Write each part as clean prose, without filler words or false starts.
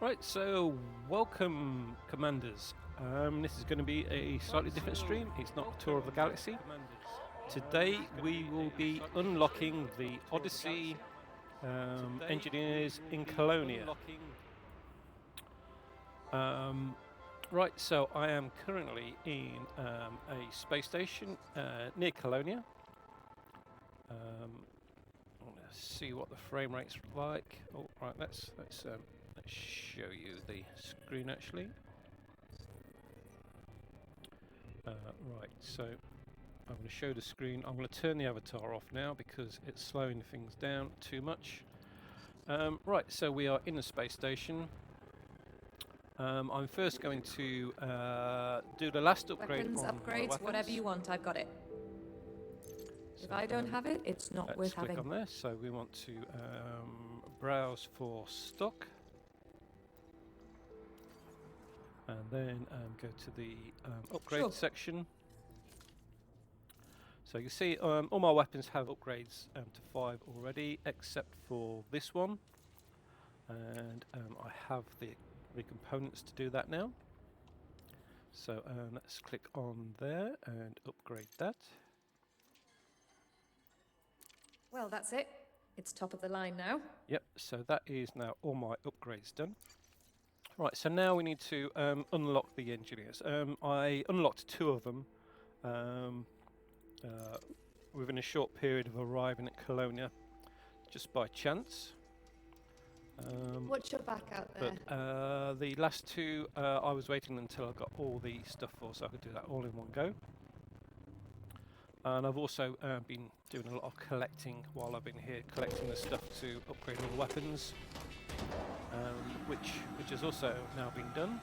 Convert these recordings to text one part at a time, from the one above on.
Right, so welcome, Commanders. This is going to be a slightly different stream. It's not a tour of the galaxy. Today we will be unlocking the Odyssey engineers in Colonia. Right, so I am currently in a space station near Colonia. Let's see what the frame rate's like. Oh, right, let's show you the screen actually. Right, so I'm going to show the screen. I'm going to turn the avatar off now because it's slowing things down too much. Right, so we are in the space station. I'm first going to do the last upgrade. Weapons, upgrades, whatever you want, I've got it. If I don't have it, it's not worth having. Let's click on this. So we want to browse for stock. And then go to the upgrade section. So you can see all my weapons have upgrades to 5 already, except for this one. And I have the components to do that now. So let's click on there and upgrade that. Well, that's it. It's top of the line now. Yep, so that is now all my upgrades done. Right, so now we need to unlock the engineers. I unlocked 2 of them within a short period of arriving at Colonia, just by chance. What's your back out there? But the last 2, I was waiting until I got all the stuff for, so I could do that all in one go. And I've also been doing a lot of collecting while I've been here, collecting the stuff to upgrade all the weapons, which has also now been done.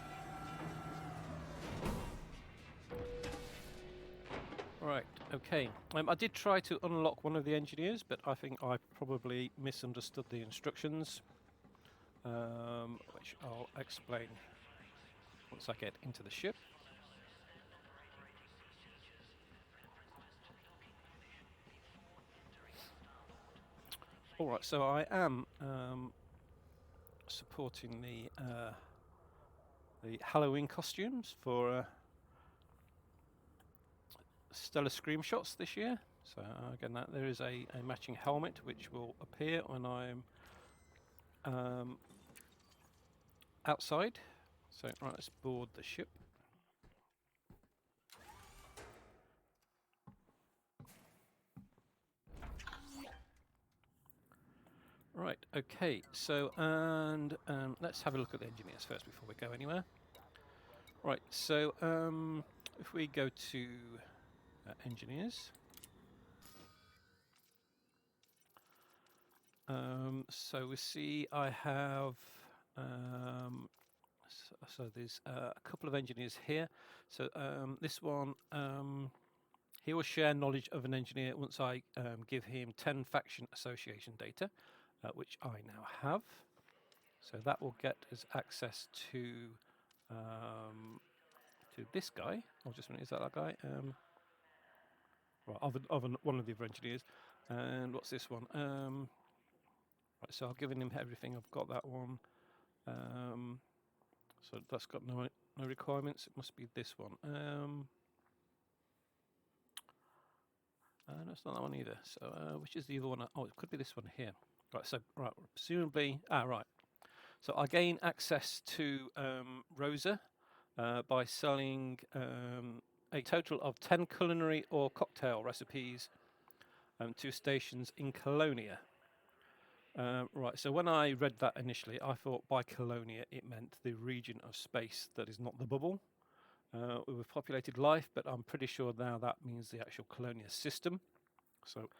Right, okay. I did try to unlock one of the engineers, but I think I probably misunderstood the instructions, which I'll explain once I get into the ship. Alright, so I am supporting the Halloween costumes for Stellar Screamshots this year. So again, there is a matching helmet which will appear when I'm outside. So right, let's board the ship. Right, okay, so and let's have a look at the engineers first before we go anywhere. Right, so if we go to engineers, so we see I have so there's a couple of engineers here. So this one, he will share knowledge of an engineer once I give him 10 faction association data, which I now have. So that will get us access to this guy. Oh, just a minute, is that guy? Right, one of the other engineers. And what's this one? Right, so I've given him everything. I've got that one. So that's got no requirements. It must be this one. No, it's not that one either. So which is the other one? Oh, it could be this one here. Right, so right, presumably, right. So I gain access to Rosa by selling a total of 10 culinary or cocktail recipes to stations in Colonia. Right, so when I read that initially, I thought by Colonia it meant the region of space that is not the bubble with populated life, but I'm pretty sure now that means the actual Colonia system. So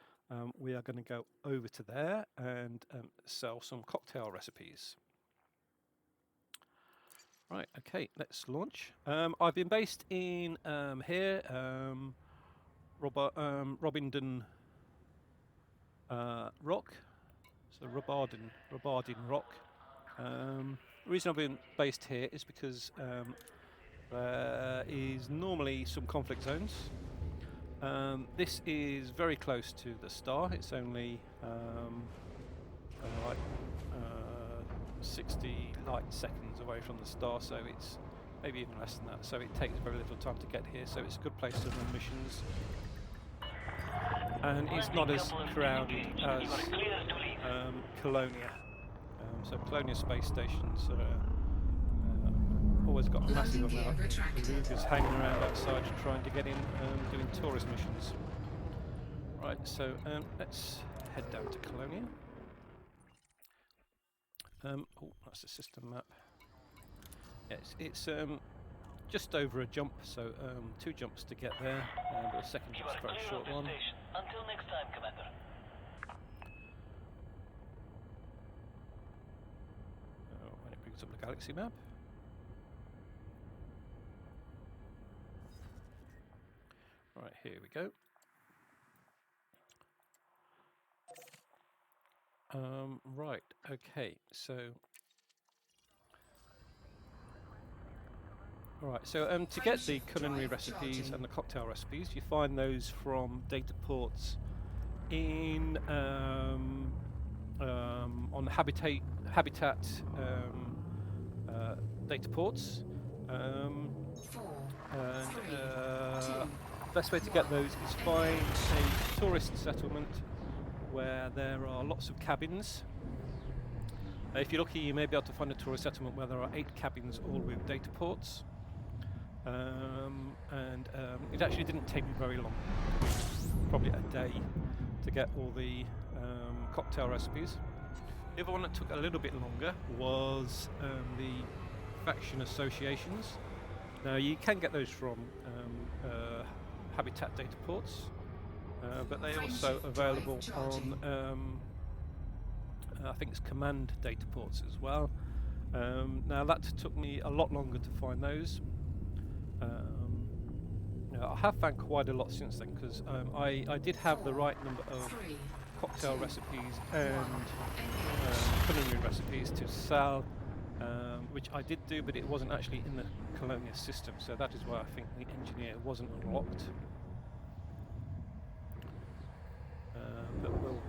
we are going to go over to there and sell some cocktail recipes. Right, okay, let's launch. I've been based in here, Robindon Rock. So Robardin Rock. The reason I've been based here is because there is normally some conflict zones. This is very close to the star. It's only like 60 light seconds away from the star, so it's maybe even less than that. So it takes very little time to get here. So it's a good place to run missions, and it's not as crowded as Colonia. So Colonia space stations always got a massive amount of belugas hanging around outside trying to get in doing tourist missions. Right, so let's head down to Colonia. Oh, that's the system map. Yeah, it's just over a jump, so 2 jumps to get there, but the second jump's a very short one. Until next time, Commander. When it brings up the galaxy map. Right, here we go. Right, okay, so... Alright, so to get the culinary recipes and the cocktail recipes, you find those from data ports in on habitat data ports, and best way to get those is find a tourist settlement where there are lots of cabins. If you're lucky, you may be able to find a tourist settlement where there are 8 cabins, all with data ports. It actually didn't take me very long, probably a day, to get all the cocktail recipes. The other one that took a little bit longer was the faction associations. Now you can get those from habitat data ports, but they're also available on I think it's command data ports as well. Now that took me a lot longer to find those. I have found quite a lot since then, because I did have the right number of cocktail recipes and culinary recipes to sell, which I did do, but it wasn't actually in the Colonia system, so that is why I think the engineer wasn't unlocked. But we'll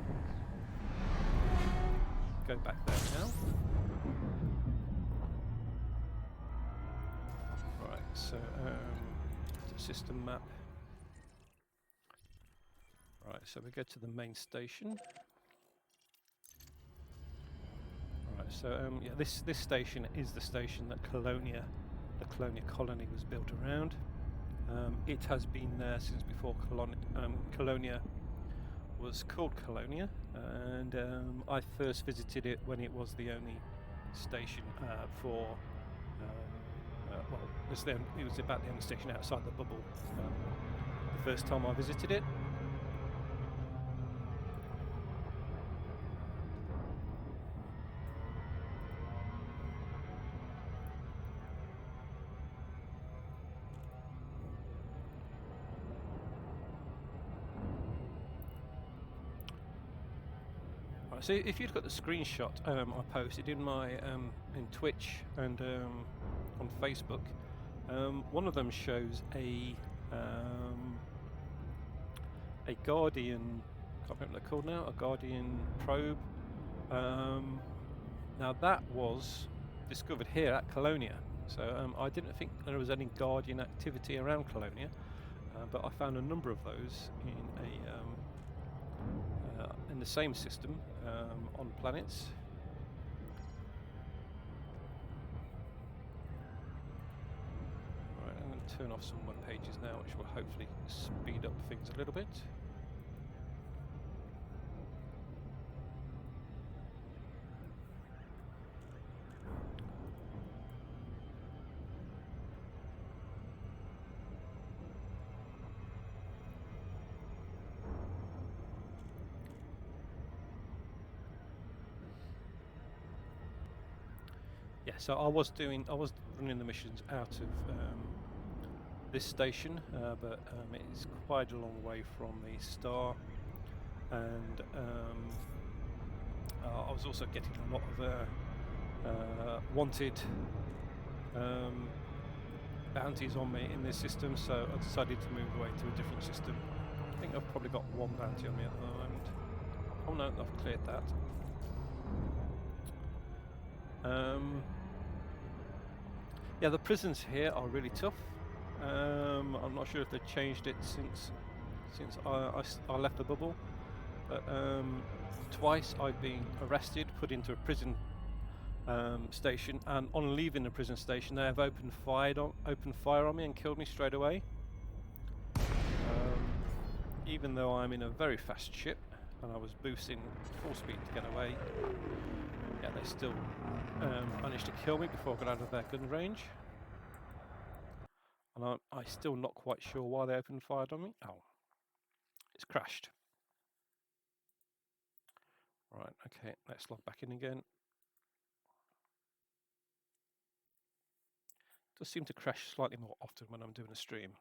go back there now. Right, so system map. Right, so we go to the main station. Right, so yeah, this station is the station that the Colonia colony was built around. It has been there since before Colonia was called Colonia, and I first visited it when it was the only station for well, it was about the only station outside the bubble the first time I visited it. So if you look at the screenshot I posted in my in Twitch and on Facebook, one of them shows a Guardian, I can't remember what they're called now, a Guardian probe. Now that was discovered here at Colonia, so I didn't think there was any Guardian activity around Colonia, but I found a number of those in the same system on planets. Right, I'm going to turn off some web pages now, which will hopefully speed up things a little bit. Yeah, so I was running the missions out of this station, but it's quite a long way from the star, and I was also getting a lot of wanted bounties on me in this system, so I decided to move away to a different system. I think I've probably got 1 bounty on me at the moment. Oh no, I've cleared that. Yeah, the prisons here are really tough. I'm not sure if they've changed it since I left the bubble, but twice I've been arrested, put into a prison station, and on leaving the prison station, they have opened fire on me and killed me straight away. Even though I'm in a very fast ship and I was boosting full speed to get away, yeah, they still managed to kill me before I got out of their gun range. And I'm still not quite sure why they opened fire on me. Oh, it's crashed. Right, okay, let's log back in again. Does seem to crash slightly more often when I'm doing a stream.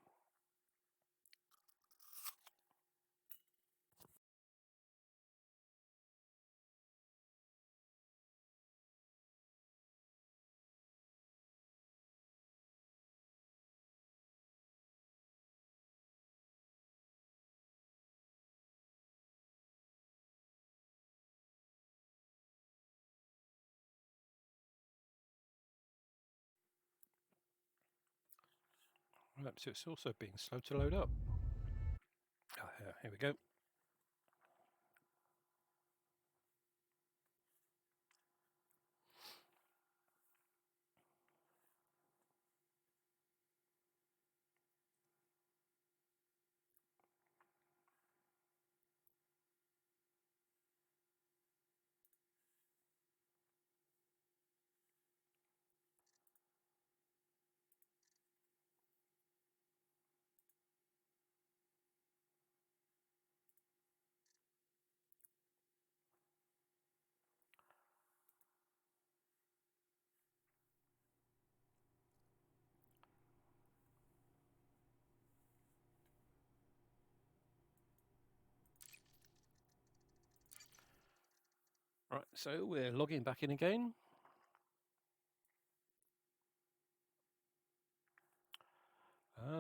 Right, so it's also being slow to load up. Oh, here we go. Right, so we're logging back in again.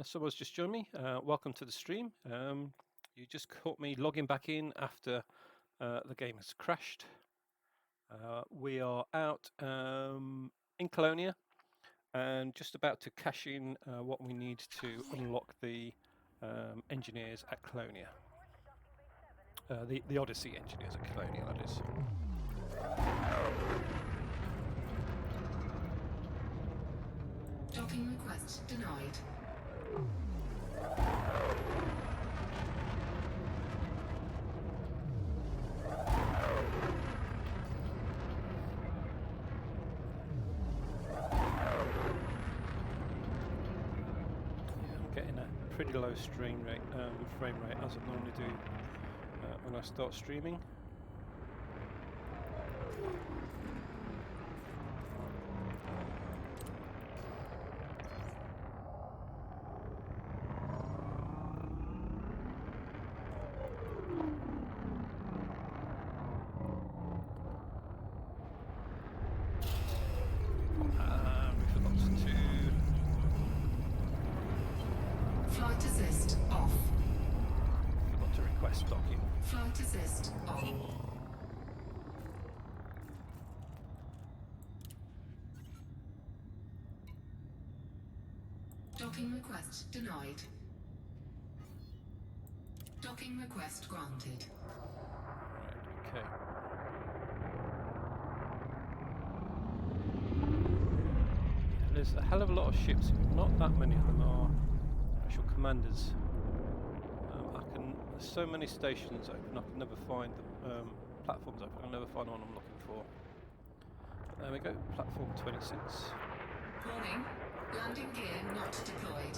Someone's just joined me. Welcome to the stream. You just caught me logging back in after the game has crashed. We are out in Colonia and just about to cash in what we need to unlock the engineers at Colonia. The Odyssey engineers at Colonia, that is. Docking request denied. I'm getting a pretty low frame rate as I normally do when I start streaming. Flight assist off. Forgot to request docking. Flight assist on. Docking request denied. Docking request granted. Right, okay. There's a hell of a lot of ships, not that many of them are actual commanders. There's so many stations open, I can never find the platforms open, I can never find the one I'm looking for. But there we go, platform 26. Warning, landing gear not deployed.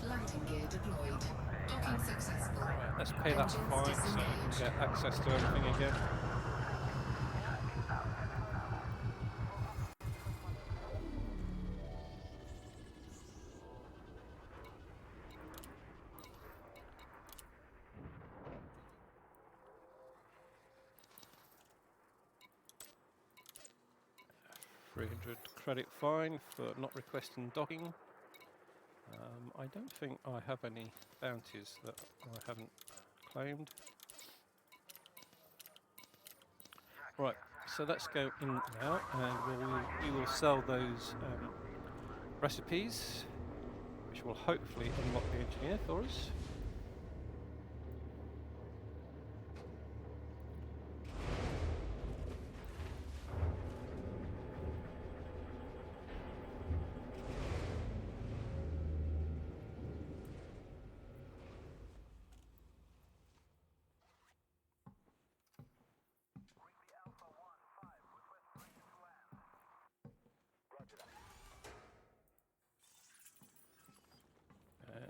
Landing gear deployed. Docking successful. Right, let's pay that Engines fine so we can disengaged. get access to everything again. $300 credit fine for not requesting docking. I don't think I have any bounties that I haven't claimed. Right, so let's go in now, and we will sell those recipes, which will hopefully unlock the engineer for us.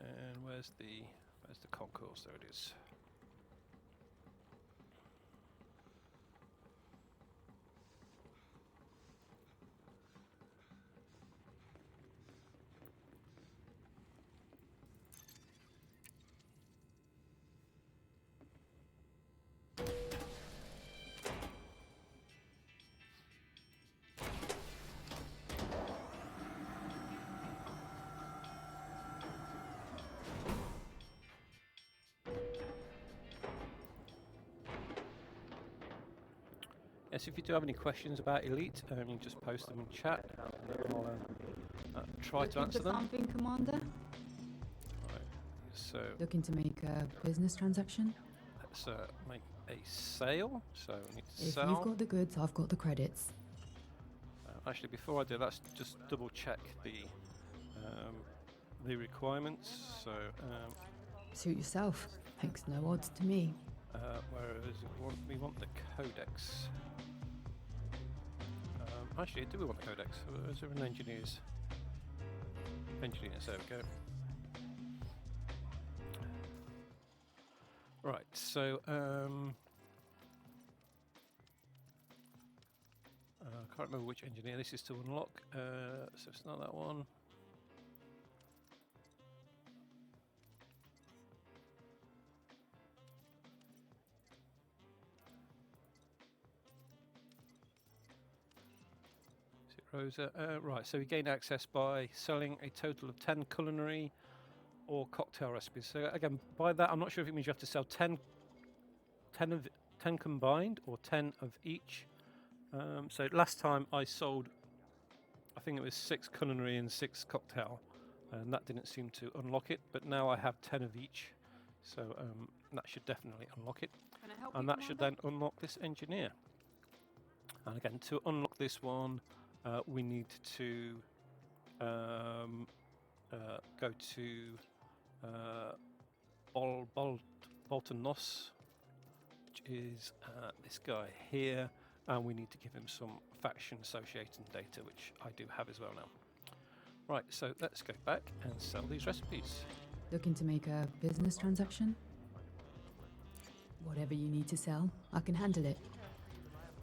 And where's the concourse? There it is. Yes, if you do have any questions about Elite, you can just post them in chat. And I'll try to answer them. Something, Commander? Right, so Looking to make a business transaction? let's make a sale. So we need to If sell. you've got the goods, I've got the credits. Actually, before I do, let's just double check the requirements. So Suit yourself. Makes no odds to me. where is it? We want the codex. Actually, do we want the codex? Is there an engineers? Engineers, there we go. Right, so I can't remember which engineer this is to unlock. So it's not that one. Rosa. Right, so we gain access by selling a total of 10 culinary or cocktail recipes. So again, by that, I'm not sure if it means you have to sell 10 combined or 10 of each. So last time I sold, I think it was 6 culinary and 6 cocktail, and that didn't seem to unlock it, but now I have 10 of each. So that should definitely unlock it. Can I help And you, that should Commander? then unlock this engineer. And again, to unlock this one, we need to go to Bolton Noss, which is this guy here, and we need to give him some faction associating data, which I do have as well now. Right, so let's go back and sell these recipes. Looking to make a business transaction? Whatever you need to sell, I can handle it.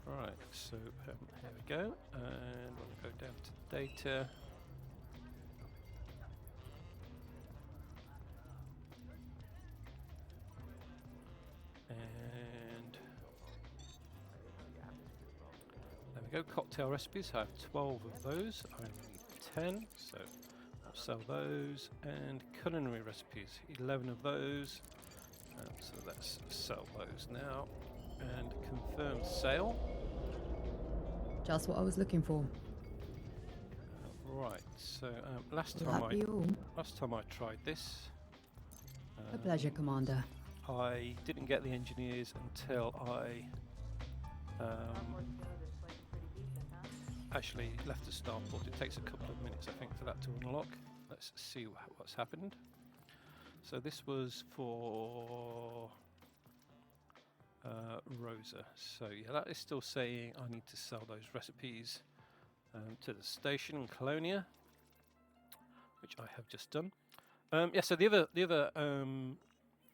Right, so here we go, and we'll go down to data. And there we go, cocktail recipes. I have 12 of those. I need 10, so I'll sell those. And culinary recipes, 11 of those. So let's sell those now. And confirm sale. Just what I was looking for. Right, so last Will that be all? time I tried this, A pleasure, Commander. I didn't get the engineers until I actually left the starport. It takes a couple of minutes, I think, for that to unlock. Let's see what's happened. So this was for Rosa. So yeah, that is still saying I need to sell those recipes to the station in Colonia, which I have just done. Yeah, so the other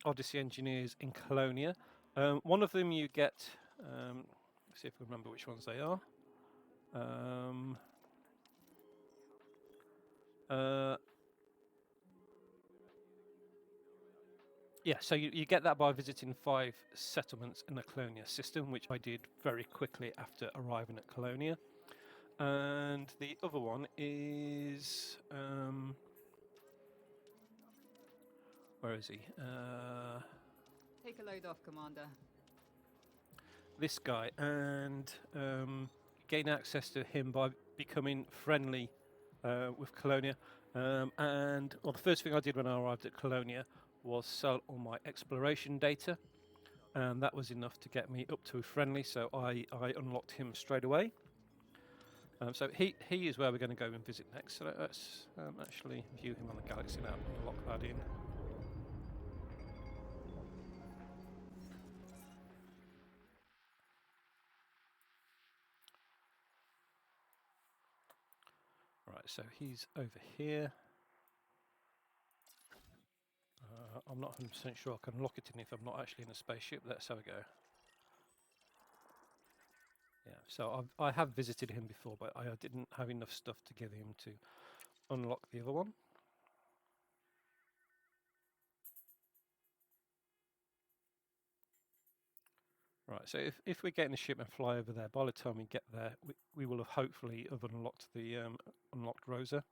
Odyssey engineers in Colonia. One of them you get. Let's see if I remember which ones they are. Yeah, so you get that by visiting 5 settlements in the Colonia system, which I did very quickly after arriving at Colonia. And the other one is where is he? Take a load off, Commander. this guy and gain access to him by becoming friendly with Colonia. And well, the first thing I did when I arrived at Colonia was sell all my exploration data, and that was enough to get me up to friendly. So I unlocked him straight away. So he is where we're going to go and visit next. So let's actually view him on the Galaxy map and lock that in. Right, so he's over here. I'm not 100% sure I can lock it in if I'm not actually in a spaceship. Let's have a go. Yeah, so I have visited him before, but I didn't have enough stuff to give him to unlock the other one. Right, so if we get in the ship and fly over there, by the time we get there, we will have hopefully have unlocked the unlocked Rosa.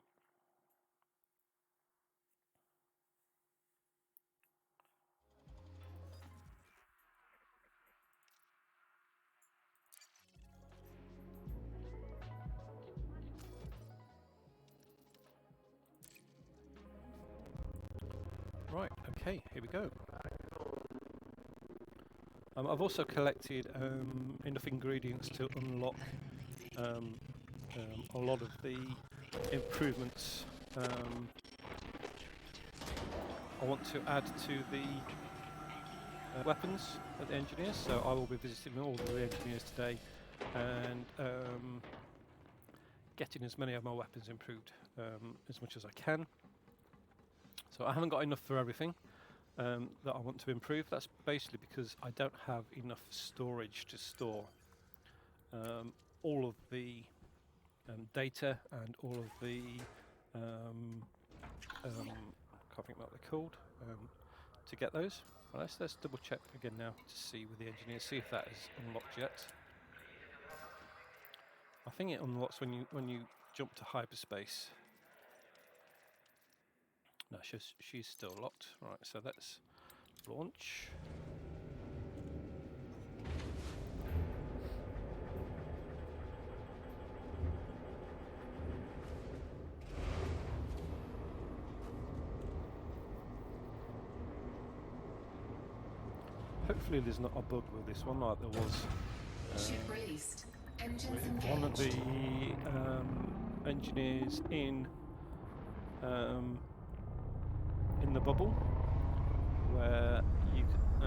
Right, okay, here we go. I've also collected enough ingredients to unlock a lot of the improvements I want to add to the weapons at the engineers. So I will be visiting all the engineers today and getting as many of my weapons improved as much as I can. So I haven't got enough for everything that I want to improve. That's basically because I don't have enough storage to store all of the data and all of the I can't think what they're called to get those. Well, let's double check again now to see with the engineers, see if that is unlocked yet. I think it unlocks when you jump to hyperspace. No, she's still locked. Right, so let's launch. Hopefully there's not a bug with this one like there was Ship released. Engines with one of engaged. the engineers in the bubble, where you could, I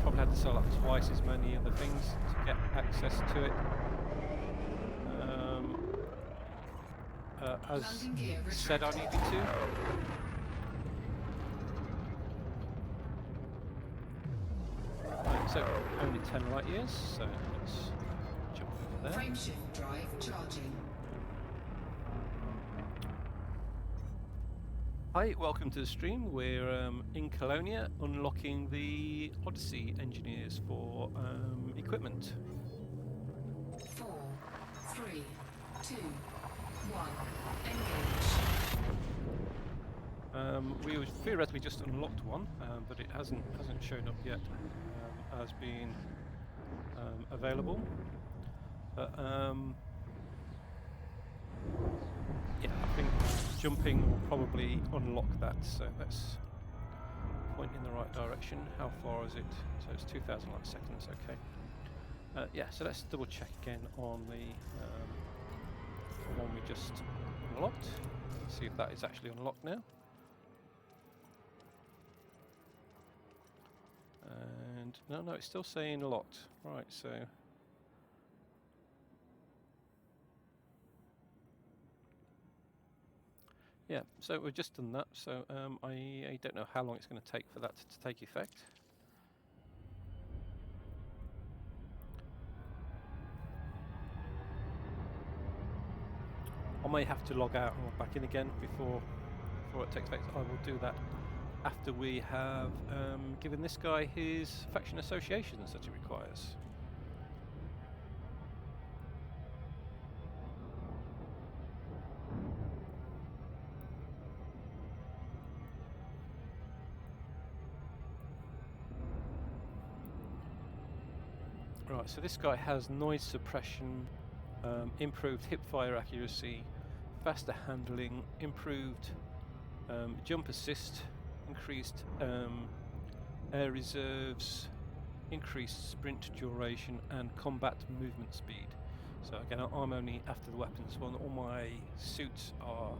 probably had to sell up twice as many of the things to get access to it. As Landing gear said I retracted. needed to. Right, so only 10 light years, so let's jump over there. Frameshift drive charging. Hi, welcome to the stream. We're in Colonia unlocking the Odyssey engineers for equipment. 4, 3, 2, 1. Engage. We theoretically just unlocked one, but it hasn't shown up yet as being available. Yeah, I think jumping will probably unlock that. So let's point in the right direction. How far is it? So it's 2,000 light seconds. Okay. Yeah. So let's double check again on the one we just unlocked. See if that is actually unlocked now. And no, it's still saying locked. Right, so yeah, so we've just done that. So I don't know how long it's going to take for that to take effect. I may have to log out and log back in again before it takes effect. I will do that after we have given this guy his faction associations that he requires. Right, so this guy has noise suppression, improved hip fire accuracy, faster handling, improved jump assist, increased air reserves, increased sprint duration, and combat movement speed. So again, I'm only after the weapons one. All my suits are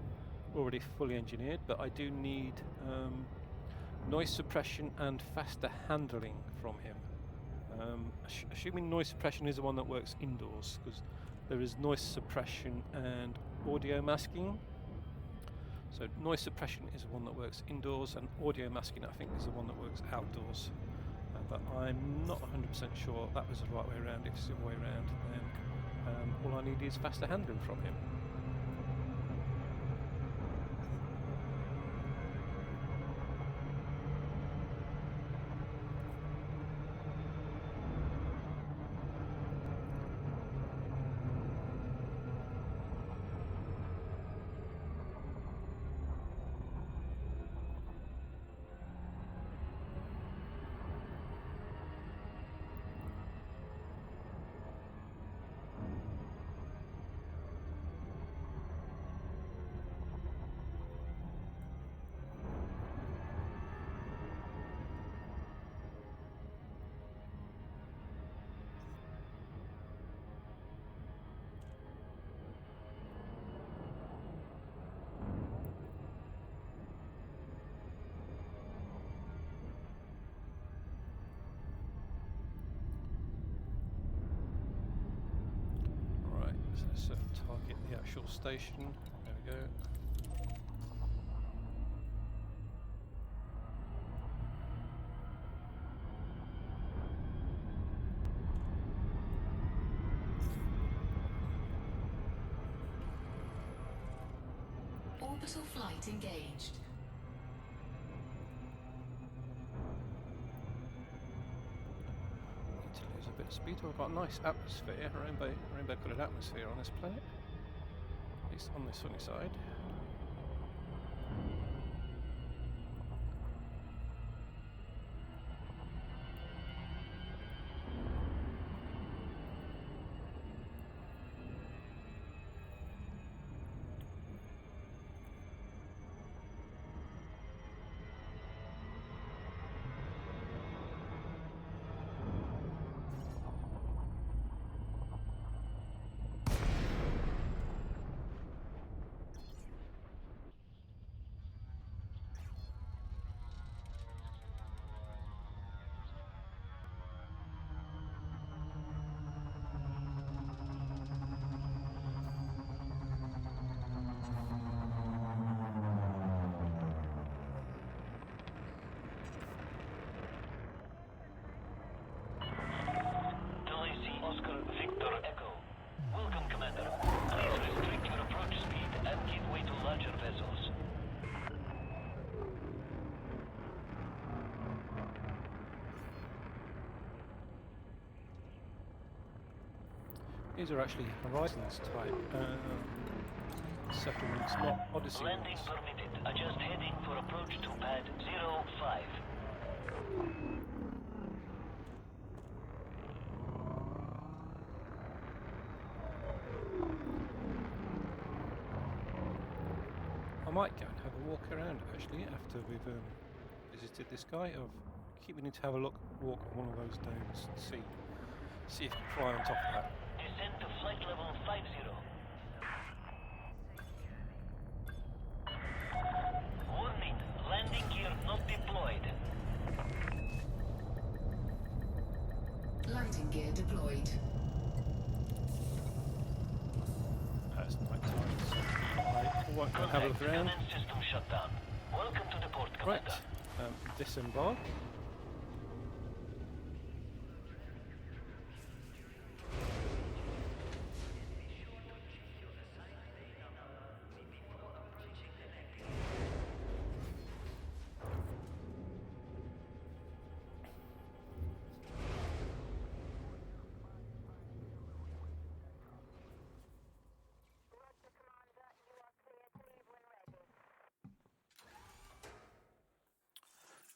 already fully engineered, but I do need noise suppression and faster handling from him. Assuming noise suppression is the one that works indoors, because there is noise suppression and audio masking. So noise suppression is the one that works indoors, and audio masking I think is the one that works outdoors. But I'm not 100% sure that was the right way around. If it's the other way around, then all I need is faster handling from him. So target the actual station. There we go. Orbital flight engaged. Need to lose a bit of speed. We've got a nice atmosphere, rainbow coloured atmosphere on this planet. At least on the sunny side. Oscar Victor Echo. Welcome, Commander. Please restrict your approach speed and give way to larger vessels. These are actually Horizons type settlements, not Odyssey Landing ones. permitted. Adjust heading for approach to pad 05. I might go and have a walk around actually after we've visited this guy. I keep meaning to have a walk on one of those domes and see if you can fly on top of that. Descend to flight level 50. Warning, landing gear not deployed. Landing gear deployed. It's night time, so I won't go and have a look around. Command system shut down. Welcome to the port, Right, Commander. disembark.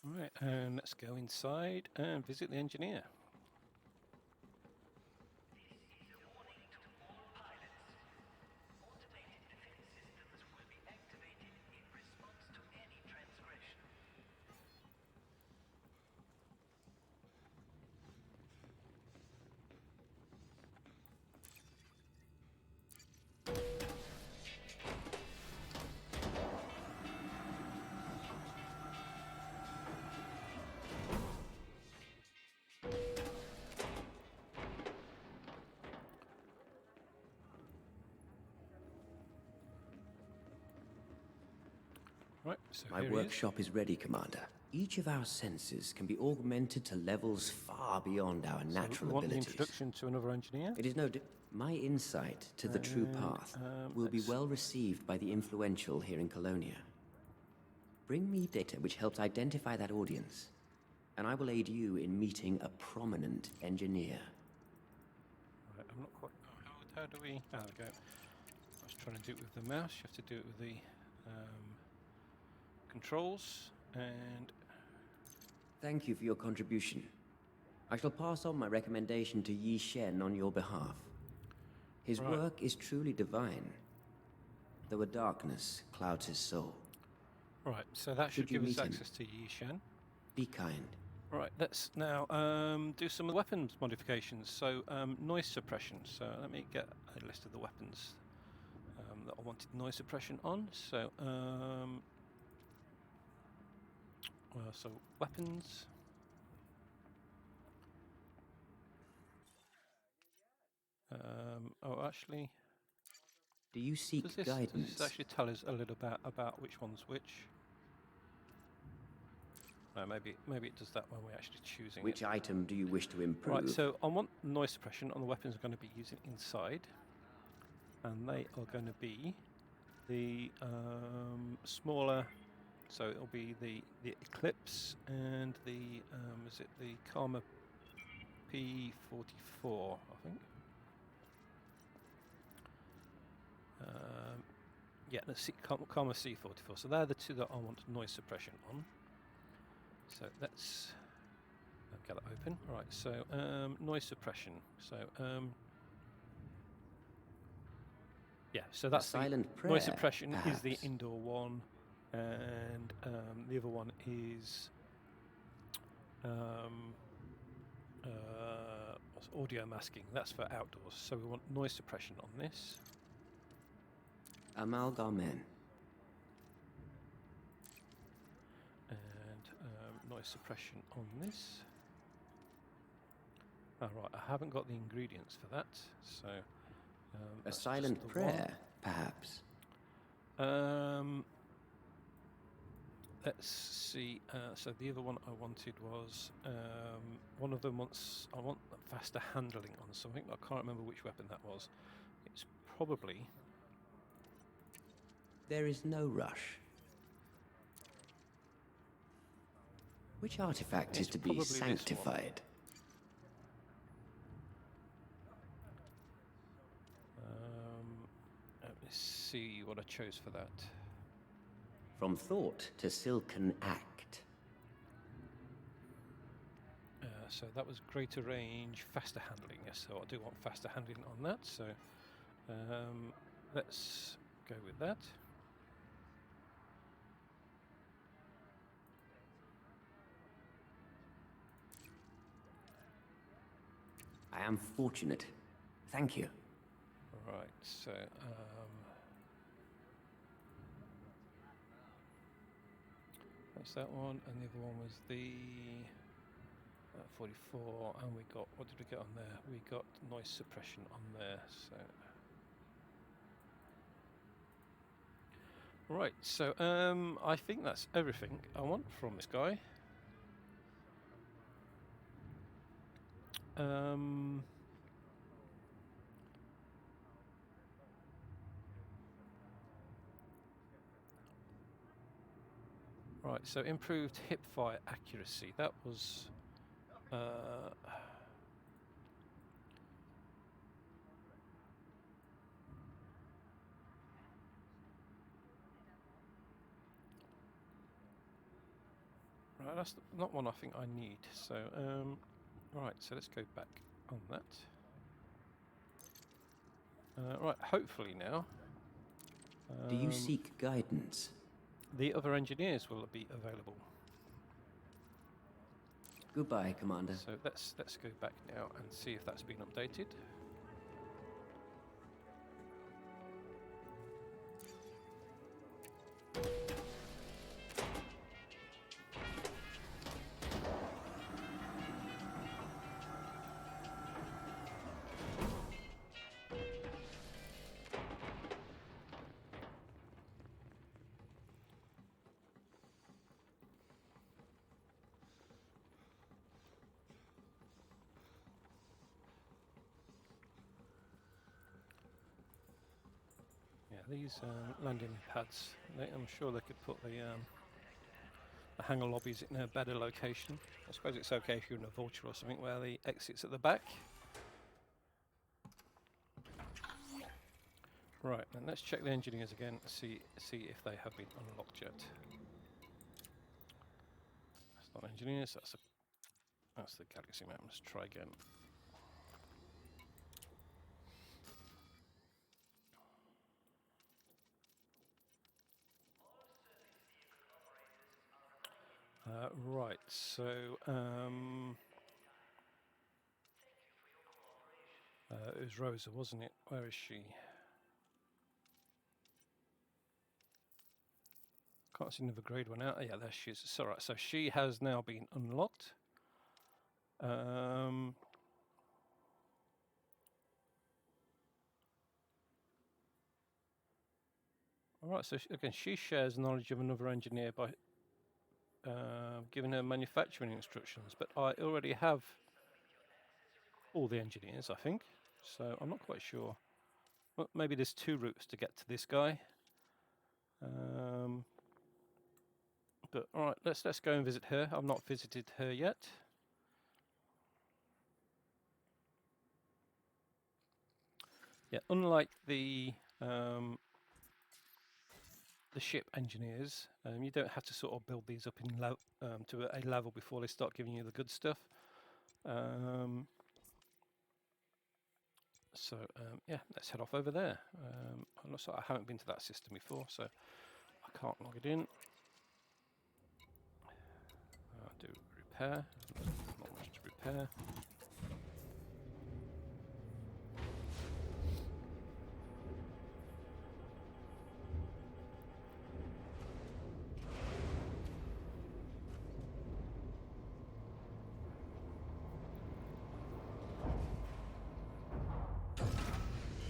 Right, and let's go inside and visit the engineer. Right, so My here he is. workshop is ready, Commander. Each of our senses can be augmented to levels far beyond our So we natural want the abilities. introduction to another engineer. It is no my insight to the true And, path will be let's- well received by the influential here in Colonia. Bring me data which helps identify that audience, and I will aid you in meeting a prominent engineer. Right, I'm not quite. Oh, how do we? There we go. I was trying to do it with the mouse. You have to do it with the controls. And Thank you for your contribution. I shall pass on my recommendation to Yi Shen on your behalf. His Right. work is truly divine, though a darkness clouds his soul. right, so that should Should you give us meet him? access to Yishan. Be kind. Right, let's now do some of the weapons modifications. So noise suppression. So let me get a list of the weapons that I wanted noise suppression on. So so weapons. Oh, actually, Do you seek does this guidance? actually tell us a little about which one's which? No, maybe it does that when we're actually choosing Which it. item do you wish to improve? Right, so I want noise suppression on the weapons I'm going to be using inside, and they are going to be the smaller. So it'll be the Eclipse and the is it the Karma P44, I think. Yeah, the Karma C44. So they're the two that I want noise suppression on. So let's get it open. Right, so noise suppression. So yeah, so that's the silent prayer, noise suppression is the perhaps? indoor one, and the other one is what's audio masking. That's for outdoors. So we want noise suppression on this. Amalgamen. And noise suppression on this. Oh, right, I haven't got the ingredients for that, so A that's just silent the prayer, perhaps? one. Let's see. So the other one I wanted was one of them wants. I want faster handling on something. I can't remember which weapon that was. It's probably. There is no rush. Which artifact is It's to be probably this one. sanctified? Let me see what I chose for that. From thought to silken act. So that was greater range, faster handling. Yes, so I do want faster handling on that. So let's go with that. I am fortunate. Thank you. Right. So that's that one, and the other one was the 44, and we got, what did we get on there? We got noise suppression on there. So right. So I think that's everything I want from this guy. Right, so improved hip fire accuracy. That was right. That's not one I think I need. So right, so let's go back on that. Right, hopefully now. Do you seek guidance? The other engineers will be available. Goodbye, Commander. So let's go back now and see if that's been updated. these landing pads, I'm sure they could put the hangar lobbies in a better location. I suppose it's okay if you're in a vulture or something where the exit's at the back. Right, then let's check the engineers again, see if they have been unlocked yet. That's not engineers, that's the galaxy map. Let's try again. Right, so it was Rosa, wasn't it? Where is she? Can't see another grade one out. Oh, yeah, there she is. It's all right. So she has now been unlocked. All right. So again, she shares knowledge of another engineer by giving her manufacturing instructions. But I already have all the engineers, I think. So I'm not quite sure. Well, maybe there's 2 routes to get to this guy. But all right, let's go and visit her. I've not visited her yet. Yeah, unlike the ship engineers, you don't have to sort of build these up in to a level before they start giving you the good stuff. Yeah, let's head off over there. I haven't been to that system before, so I can't log it in. Do repair. Not much to repair.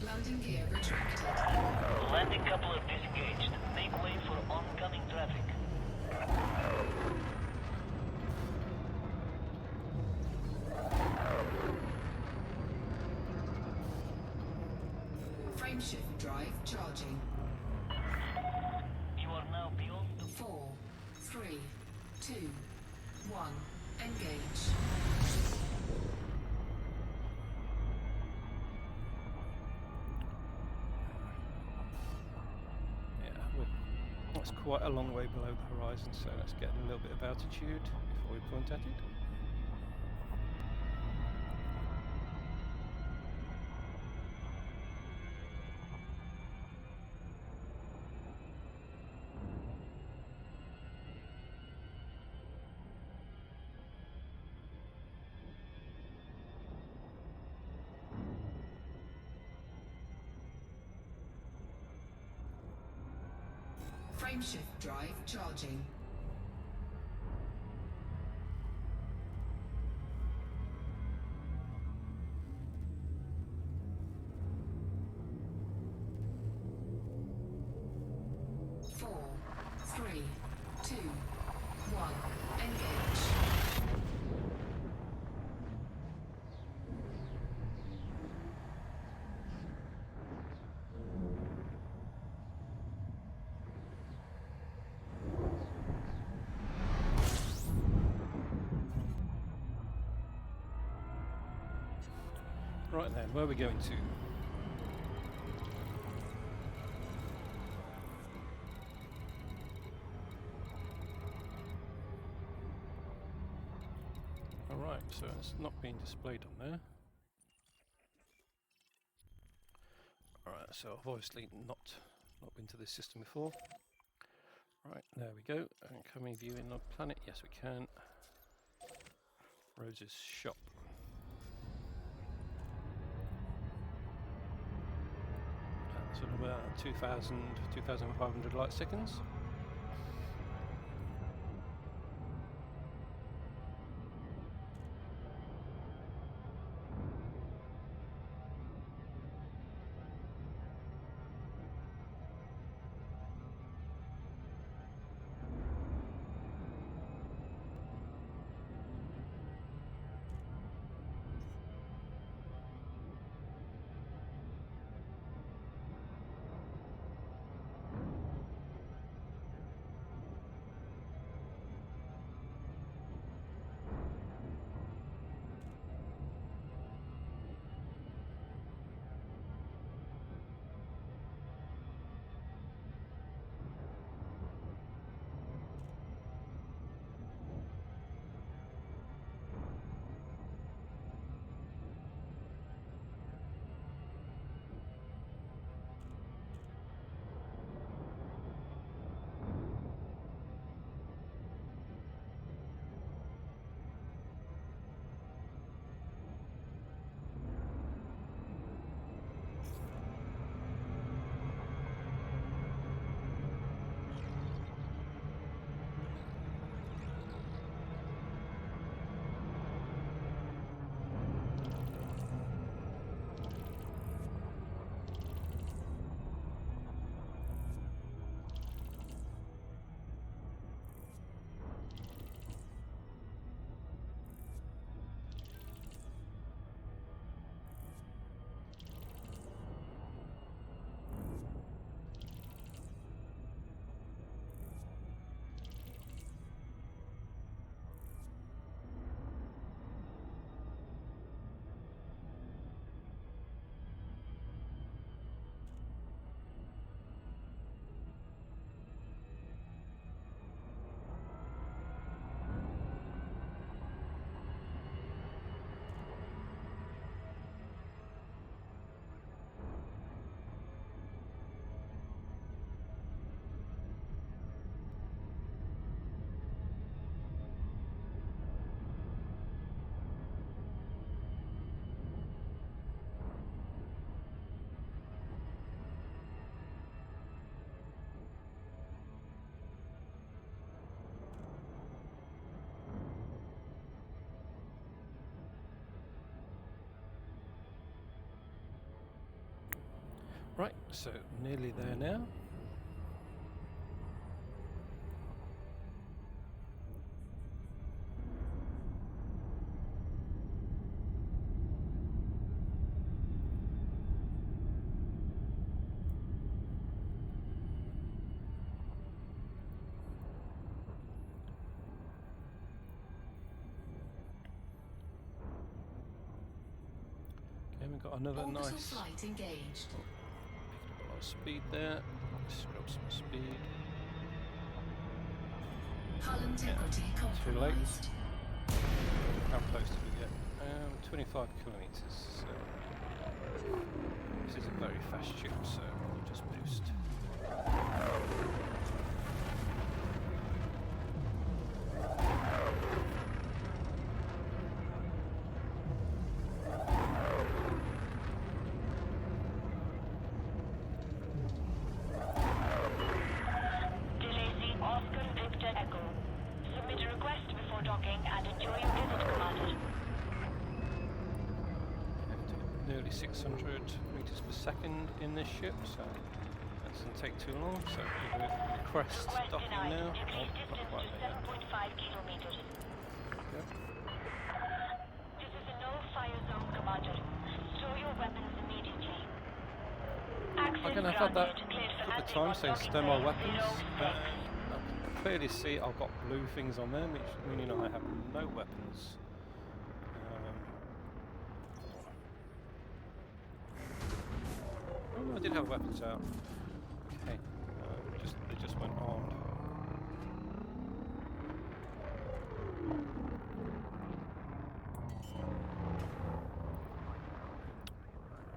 Landing gear retracted. Landing coupler disengaged. Make way for oncoming traffic. Frameshift drive charging. You are now beyond the 4, 3, 2, 1. Engage. That's quite a long way below the horizon, so let's get a little bit of altitude before we point at it. Frameshift drive charging. Four, three, two, one. Engage. Right then, where are we going to? Alright, so it's not being displayed on there. Alright, so I've obviously not been to this system before. Right, there we go. And can we view in the planet? Yes, we can. Rose's shop. Sort of 2,500 light seconds. Right, so nearly there now. Okay, we've got another Orbital nice. flight engaged. Picked up a lot of speed there. Let's grab some speed. Hull integrity too late. compromised. How close did we get? 25 kilometers. So this is a very fast ship, so we'll just boost. Delacey Oscar Victor Echo. Submit a request before docking and enjoy your visit, Commander. Nearly 600 meters per second in this ship, so that doesn't take too long. So we'll request Request docking denied. now. Oh, Decrease not distance quite to there yet. 7.5 kilometers. Yep. This is a no-fire zone, Commander. Stow your weapons immediately. Access Again, I've had that granted. Cleared for a couple of landing times on saying docking stow my bay weapons. 06. I can clearly see I've got blue things on them, which meaning I have no weapons. Oh no, I did have weapons out. Okay, they just went armed.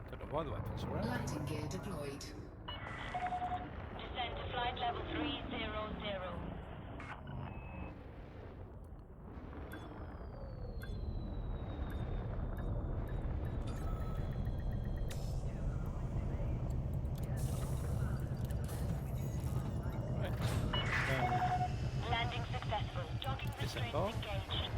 Don't know why the weapons were out. Landing gear deployed. Descend to flight level 300. Right. Landing successful. Docking restraints Disembark. engaged.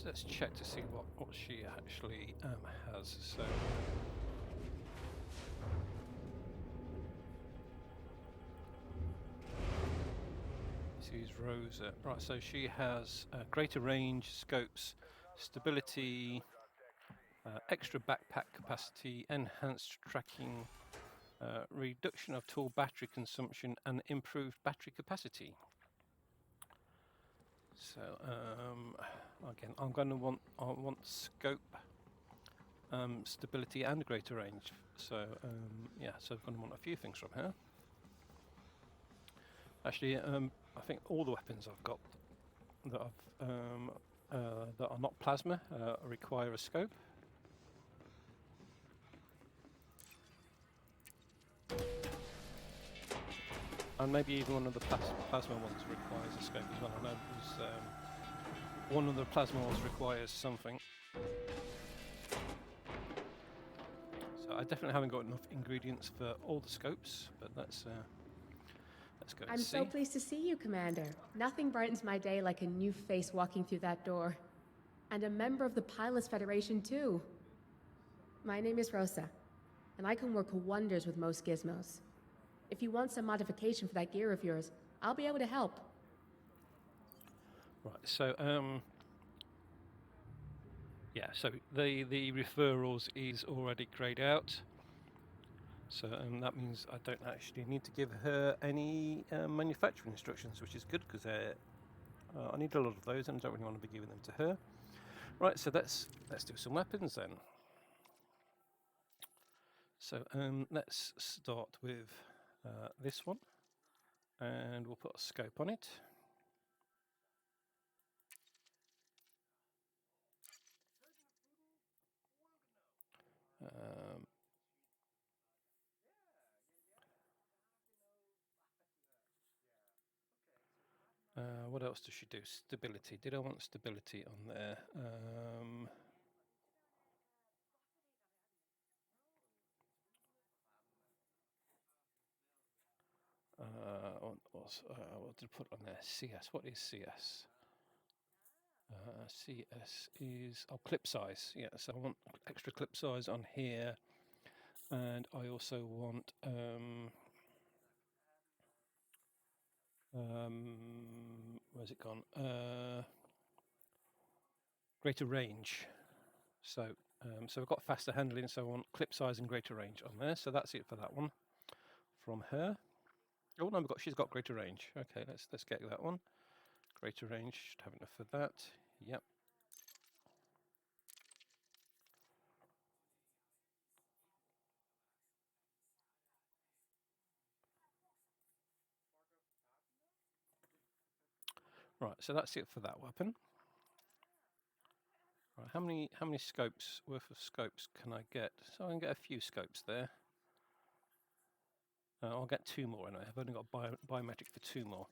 Let's check to see what she actually has. So. This is Rosa. Right, so she has greater range, scopes, stability, extra backpack capacity, enhanced tracking, reduction of tool battery consumption, and improved battery capacity. So again, I want scope, stability, and greater range. So yeah, so I'm going to want a few things from her. Actually, I think all the weapons I've got that are not plasma require a scope. And maybe even one of the plasma ones requires a scope as well. I know there's one of the plasma ones requires something. So I definitely haven't got enough ingredients for all the scopes, but let's go and I'm see. so pleased to see you, Commander. Nothing brightens my day like a new face walking through that door. And a member of the Pilots Federation, too. My name is Rosa, and I can work wonders with most gizmos. If you want some modification for that gear of yours, I'll be able to help. Right, so yeah, so the referrals is already grayed out. So that means I don't actually need to give her any manufacturing instructions, which is good because I need a lot of those and I don't really want to be giving them to her. Right, so let's do some weapons then. So let's start with this one, and we'll put a scope on it. What else does she do? Stability. Did I want stability on there? What did I put on there? CS. What is CS? CS is clip size. Yeah, so I want extra clip size on here, and I also want where's it gone? Greater range. So so we've got faster handling, so I want clip size and greater range on there. So that's it for that one from her. Oh no, she's got greater range. Okay, let's get that one. Greater range, should have enough for that. Yep. Right, so that's it for that weapon. Right, how many scopes worth of scopes can I get? So I can get a few scopes there. I'll get 2 more anyway. I've only got biometric for 2 more.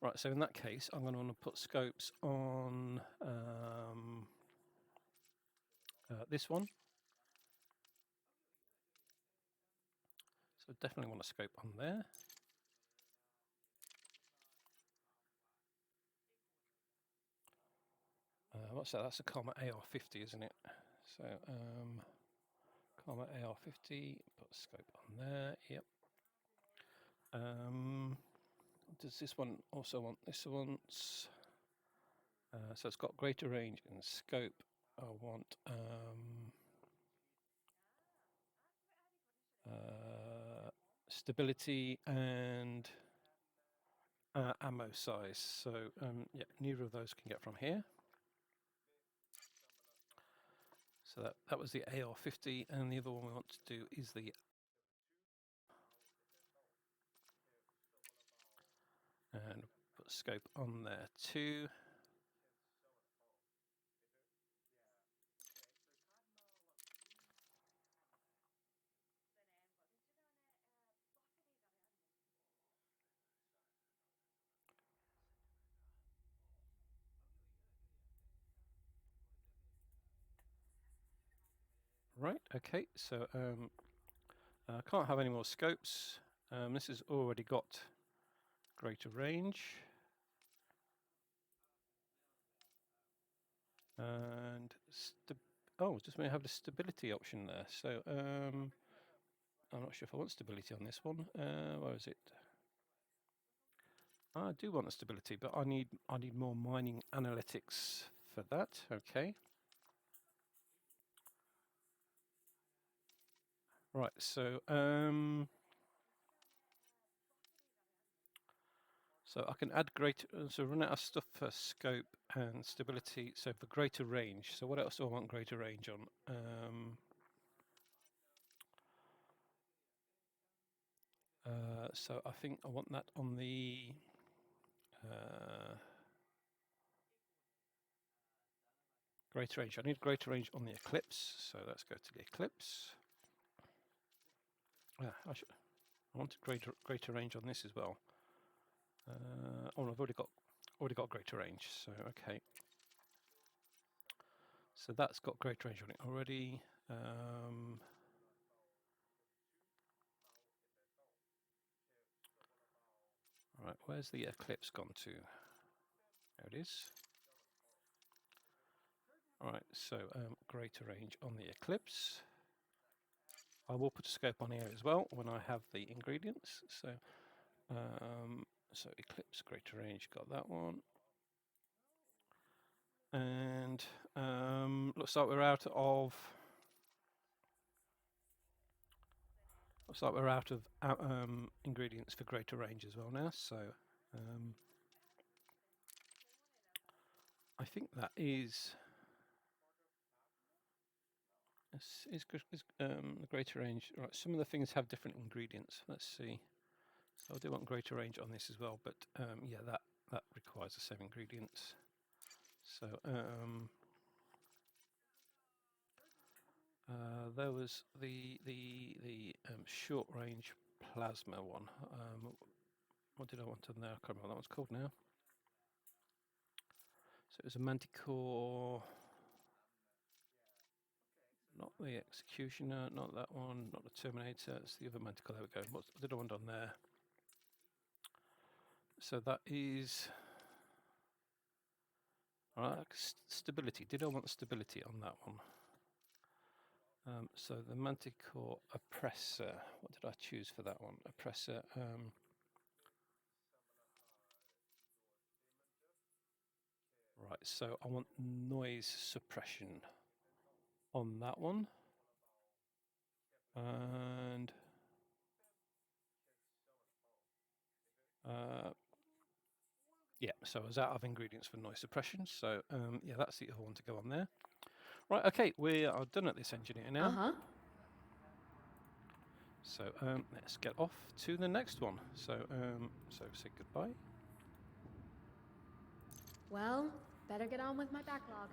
Right, so in that case, I'm going to want to put scopes on this one. So definitely want a scope on there. What's that? That's a Comma AR-50, isn't it? So Comma AR-50, put a scope on there. Yep. Does this one also want this one's? So it's got greater range and scope. I want stability and ammo size. So yeah, neither of those can get from here. So that was the AR-50, and the other one we want to do is the and put scope on there too. Right, okay, so I can't have any more scopes. This has already got greater range. And just may have the stability option there. So I'm not sure if I want stability on this one. Where is it? I do want the stability, but I need more mining analytics for that. Okay. Right. So so I can add greater. So run out of stuff for scope and stability. So for greater range. So what else do I want greater range on? So I think I want that on the greater range. I need greater range on the Eclipse, so let's go to the Eclipse. Yeah, I wanted greater range on this as well. Oh, I've already got greater range. So okay. So that's got greater range on it already. Right, where's the Eclipse gone to? There it is. All right, so greater range on the Eclipse. I will put a scope on here as well when I have the ingredients. So so Eclipse greater range, got that one. And looks like we're out of ingredients for greater range as well now. So I think that is the greater range. Right, some of the things have different ingredients. Let's see. So I do want greater range on this as well, but yeah, that requires the same ingredients. So there was the short range plasma one. What did I want on there? I can't remember what that one's called now. So it was a Manticore, not the Executioner, not that one, not the Terminator. It's the other Manticore. There we go. What did I want on there? So that is Alright, stability. Did I want stability on that one? So the Manticore oppressor. What did I choose for that one? Oppressor. Right, so I want noise suppression on that one. And yeah, so I was out of ingredients for noise suppression. So yeah, that's the other one to go on there. Right, okay, we are done at this engineer now. Uh-huh. So let's get off to the next one. So so say goodbye. Well, better get on with my backlog.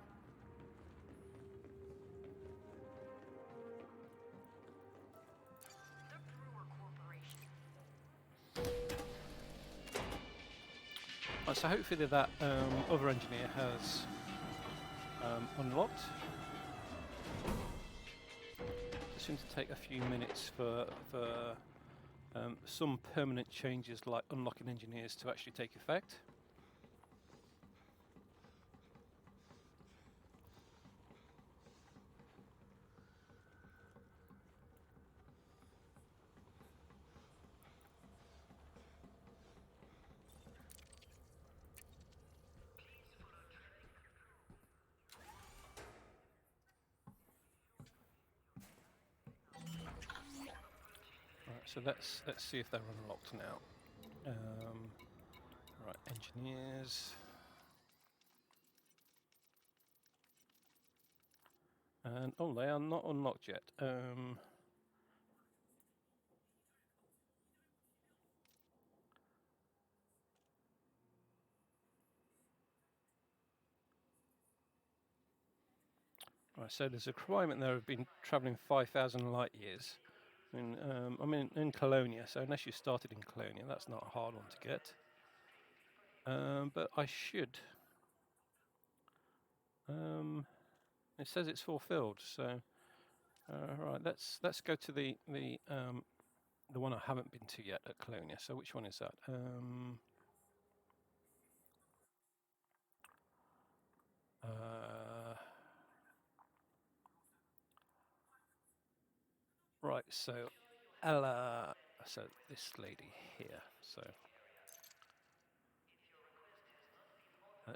Right, so hopefully that other engineer has unlocked. It seems to take a few minutes for some permanent changes like unlocking engineers to actually take effect. Right, so let's see if they're unlocked now. Right, engineers. And oh, they are not unlocked yet. Right, so there's a requirement there of been travelling 5,000 light years. I mean, in Colonia, so unless you started in Colonia, that's not a hard one to get. But I should. It says it's fulfilled, so right. Let's go to the one I haven't been to yet at Colonia. So which one is that? Right. So Ella. So this lady here. So.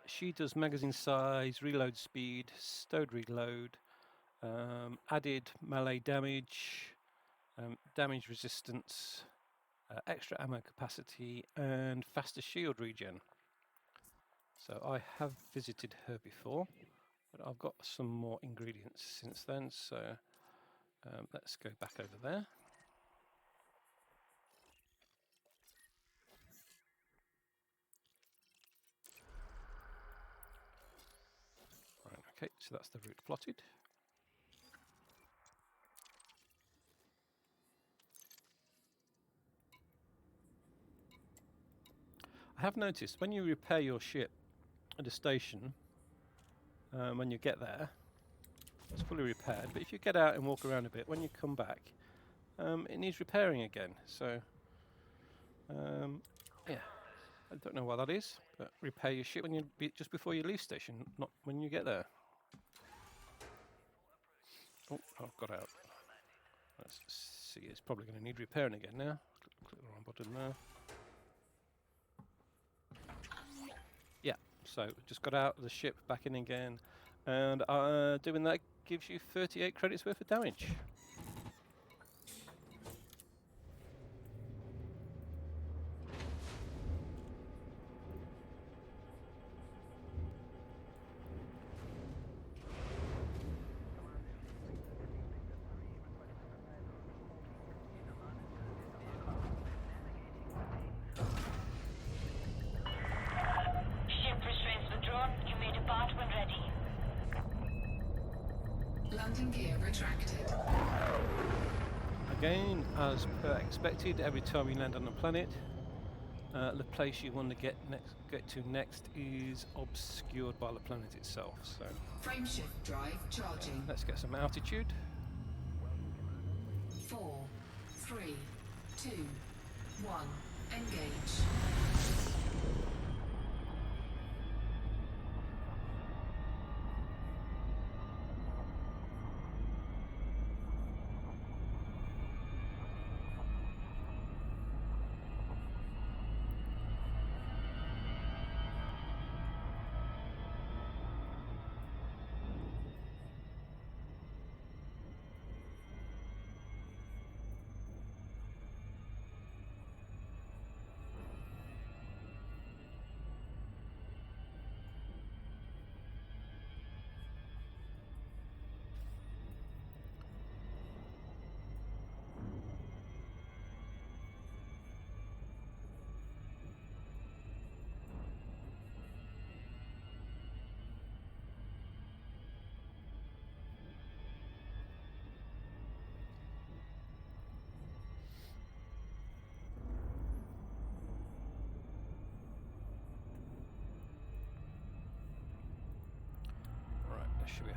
She does magazine size, reload speed, stowed reload, added melee damage, damage resistance, extra ammo capacity, and faster shield regen. So I have visited her before, but I've got some more ingredients since then, so let's go back over there. Right, okay, so that's the route plotted. I have noticed when you repair your ship at a station, when you get there, it's fully repaired, but if you get out and walk around a bit, when you come back, it needs repairing again. So, yeah, I don't know why that is, but repair your ship when you just before you leave station, not when you get there. Oh, I've got out. Let's see, it's probably going to need repairing again now. Click the wrong button there. Yeah, so just got out of the ship, back in again, and doing that gives you 38 credits worth of damage. Ship restraints withdrawn. You may depart when ready. Landing gear retracted. Again, as per expected, every time you land on a planet, the place you want to get to next is obscured by the planet itself. So Frameshift drive charging. let's get some altitude. 4, 3, 2, 1. Engage.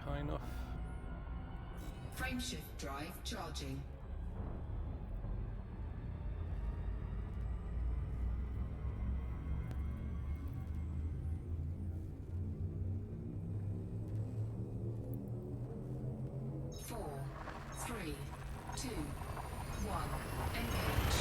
high enough. Frameshift drive charging. Four, three, two, one. Engage.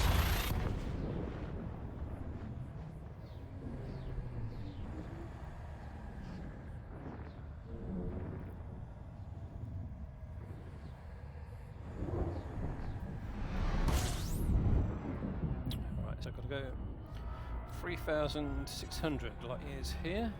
Right, so I've got to go 3,600 light years here.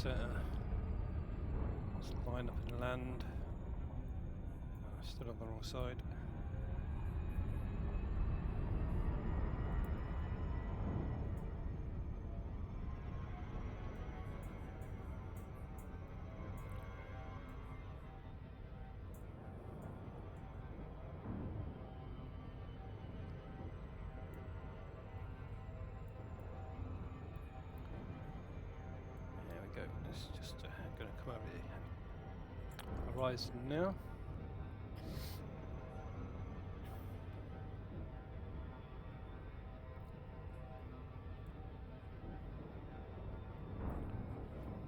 Let's line up and land. Stood on the wrong side. There we go. It's just going to come over the horizon now.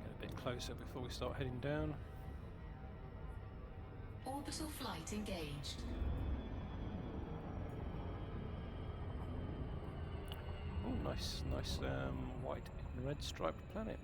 Get a bit closer before we start heading down. Orbital flight engaged. Oh, nice white and red striped planet.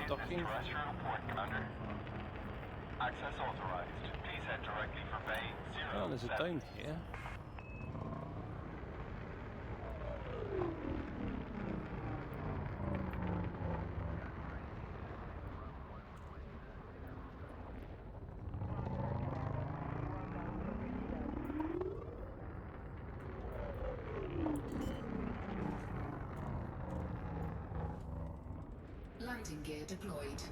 docking. Terrestrial port, Commander. Access authorized. Please head directly for Bay 07. Oh, there's a dome here. Landing gear deployed.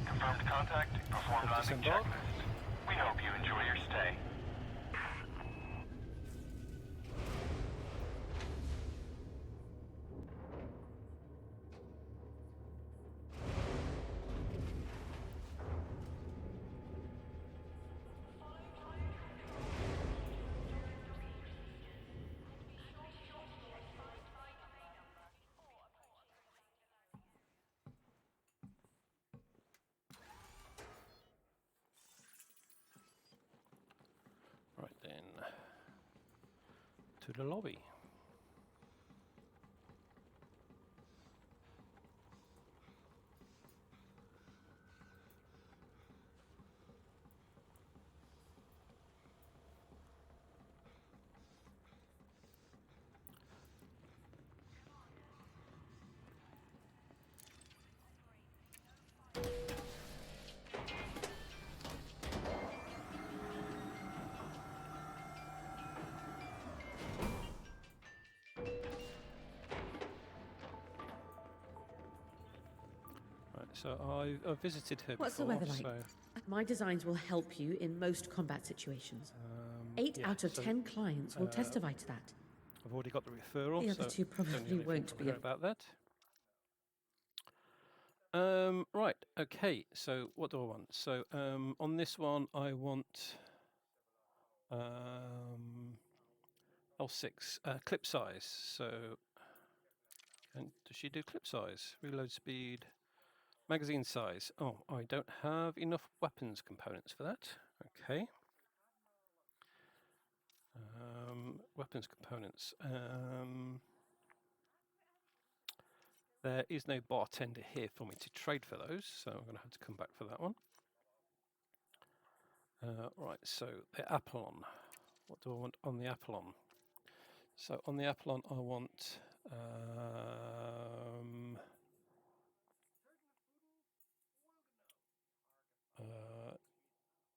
Confirmed contact. Perform landing Disembark. checklist. We hope you enjoy your stay. Right then, to the lobby. Right, so I've visited her What's the before. weather like? So, My designs will help you in most combat situations. 8 yeah, out of so, 10 clients will testify to that. I've already got the referral. The other so two don't probably need anything won't from be her of- about that. Right, okay, so what do I want? So on this one I want L6 clip size. So does she do clip size? Reload speed, magazine size. Oh, I don't have enough weapons components for that. Okay. Weapons components. There is no bartender here for me to trade for those, so I'm going to have to come back for that one. Right, so the Apollon. What do I want on the Apollon? So on the Apollon I want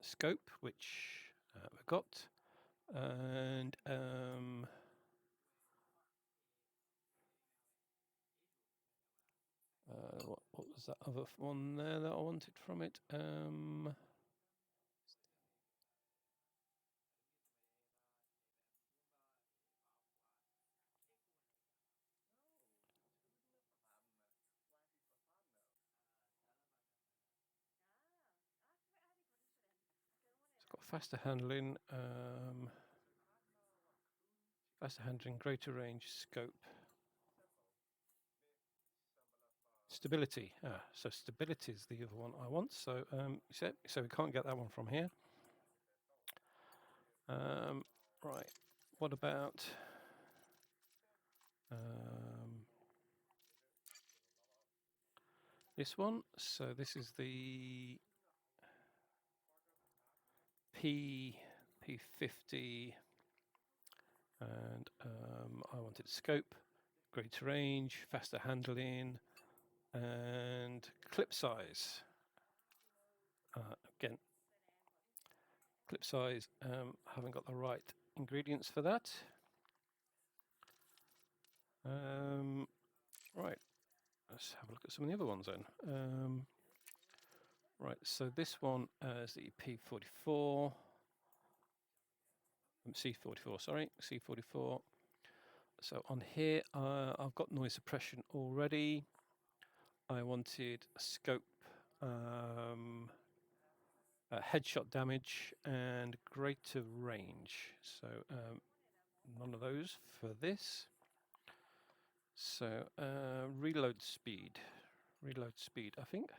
scope, which we've got, and what was that other one there that I wanted from it? It's got faster handling, greater range, scope. Stability. So stability is the other one I want. So so we can't get that one from here. Right. What about this one? So this is the P50, and I wanted scope, greater range, faster handling, and clip size. Again, clip size, haven't got the right ingredients for that. Right, let's have a look at some of the other ones then. Right, so this one is the P44, C44, sorry, C44. So on here, I've got noise suppression already. I wanted scope, headshot damage, and greater range. So none of those for this. So reload speed. Reload speed, I think.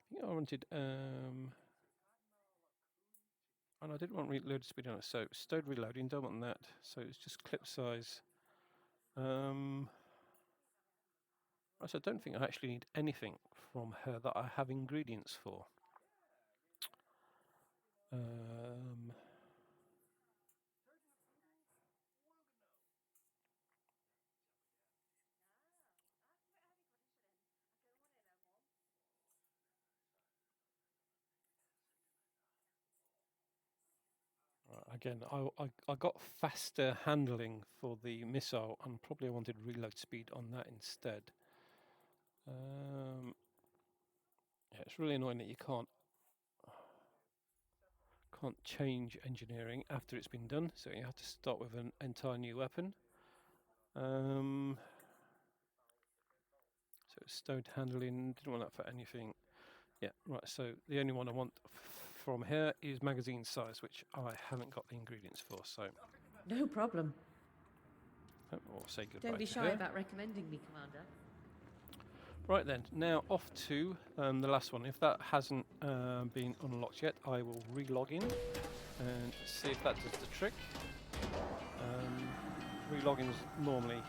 I think I wanted, and I didn't want reload speed on it, so stowed reloading, don't want that. So it's just clip size. So I don't think I actually need anything from her that I have ingredients for. Again, I got faster handling for the missile, and probably I wanted reload speed on that instead. Yeah, it's really annoying that you can't change engineering after it's been done, so you have to start with an entire new weapon. So stowed handling, didn't want that for anything. Yeah, right, so the only one I want from here is magazine size, which I haven't got the ingredients for, so... No problem. Or say goodbye Don't be to shy her. about recommending me, Commander. Right then, now off to the last one. If that hasn't been unlocked yet, I will re-log in and see if that does the trick. Re-logging normally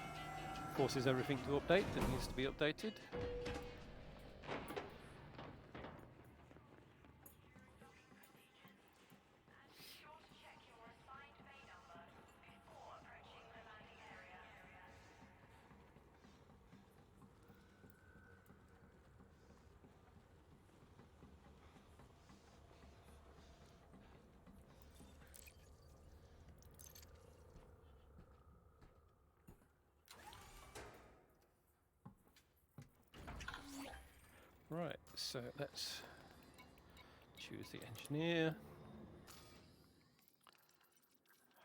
forces everything to update that needs to be updated. Right, so let's choose the engineer.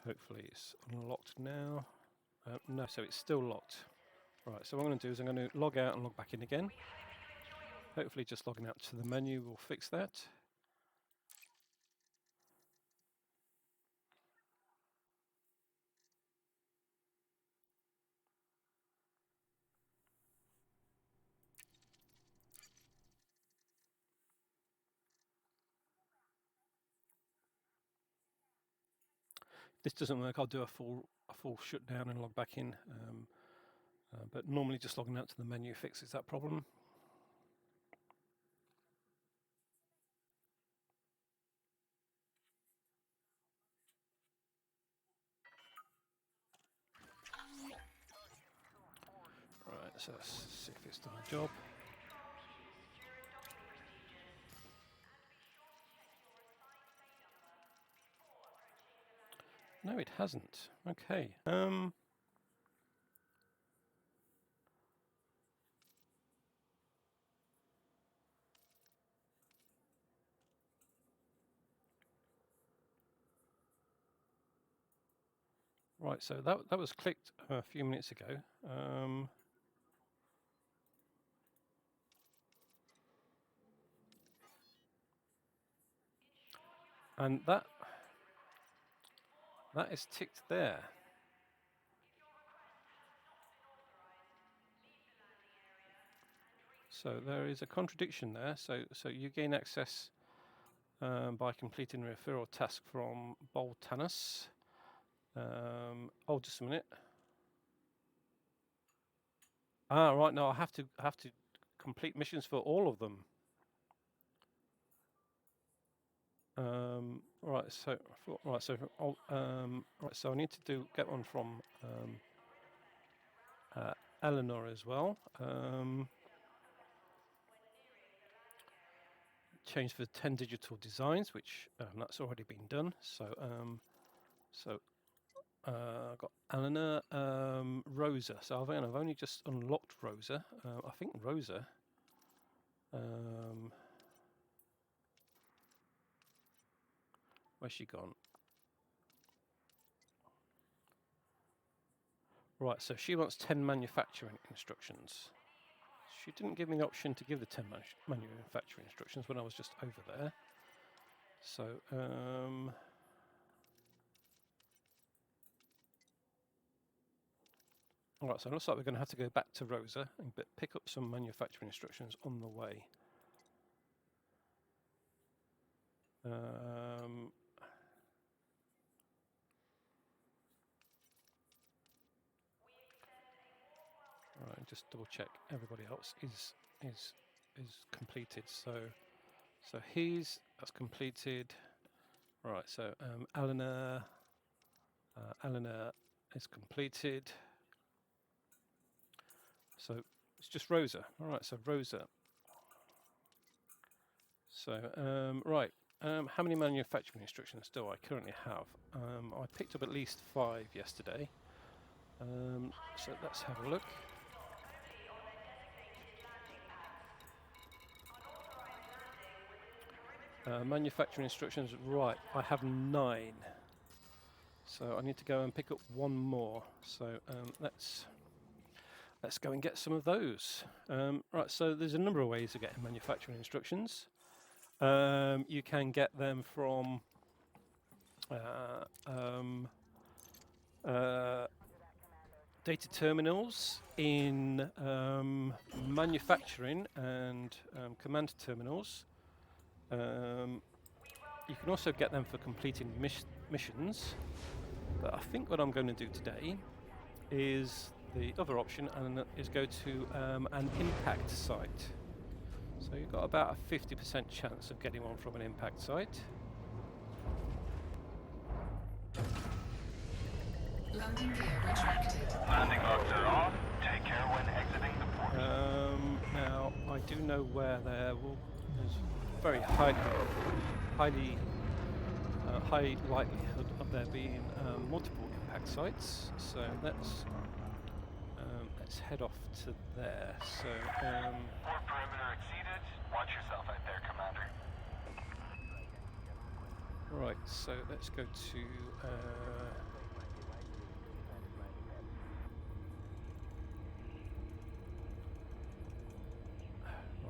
Hopefully it's unlocked now. No, so it's still locked. Right, so what I'm going to do is I'm going to log out and log back in again. Hopefully just logging out to the menu will fix that. If this doesn't work, I'll do a full shutdown and log back in. But normally just logging out to the menu fixes that problem. Right, so let's see if it's done the job. No, it hasn't. Okay. Right, so that was clicked a few minutes ago. And that is ticked there. So there is a contradiction there. So you gain access by completing a referral task from Boltanus. Oh, just a minute. Ah, right. No, I have to complete missions for all of them. Right. So So I need to get one from Eleanor as well. Change for 10 digital designs, which that's already been done. So I've got Eleanor, Rosa. So I've only just unlocked Rosa. I think Rosa. Where's she gone? Right, so she wants 10 manufacturing instructions. She didn't give me the option to give the 10 manufacturing instructions when I was just over there. So, Alright, so it looks like we're going to have to go back to Rosa and pick up some manufacturing instructions on the way. Right, just double check everybody else is completed. So that's completed. Right, so Eleanor is completed. So it's just Rosa. All right, so Rosa. So right, how many manufacturing instructions do I currently have? I picked up at least 5 yesterday. So let's have a look. Manufacturing instructions, right, I have 9. So I need to go and pick up 1 more. So let's go and get some of those. Right, so there's a number of ways of getting manufacturing instructions. You can get them from data terminals in manufacturing and command terminals. You can also get them for completing missions. But I think what I'm going to do today is the other option, and is go to an impact site. So you've got about a 50% chance of getting one from an impact site. Landing gear retracted. Landing logs are on. Take care when exiting the port. Now I do know where there's very high likelihood of there being multiple impact sites. So let's head off to there. So Port perimeter exceeded. Watch yourself out there, Commander. right, so let's go to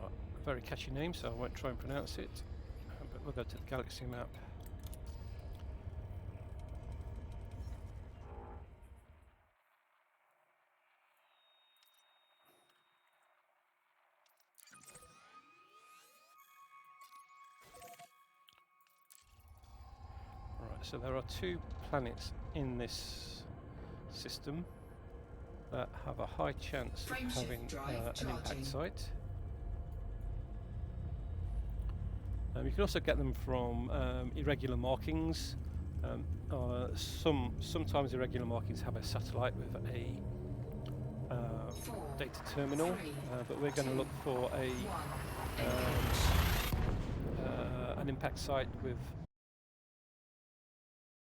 right, a very catchy name, so I won't try and pronounce it. But we'll go to the galaxy map. So there are 2 planets in this system that have a high chance of having an impact site. You can also get them from irregular markings. Sometimes irregular markings have a satellite with a data terminal, but we're going to look for an impact site with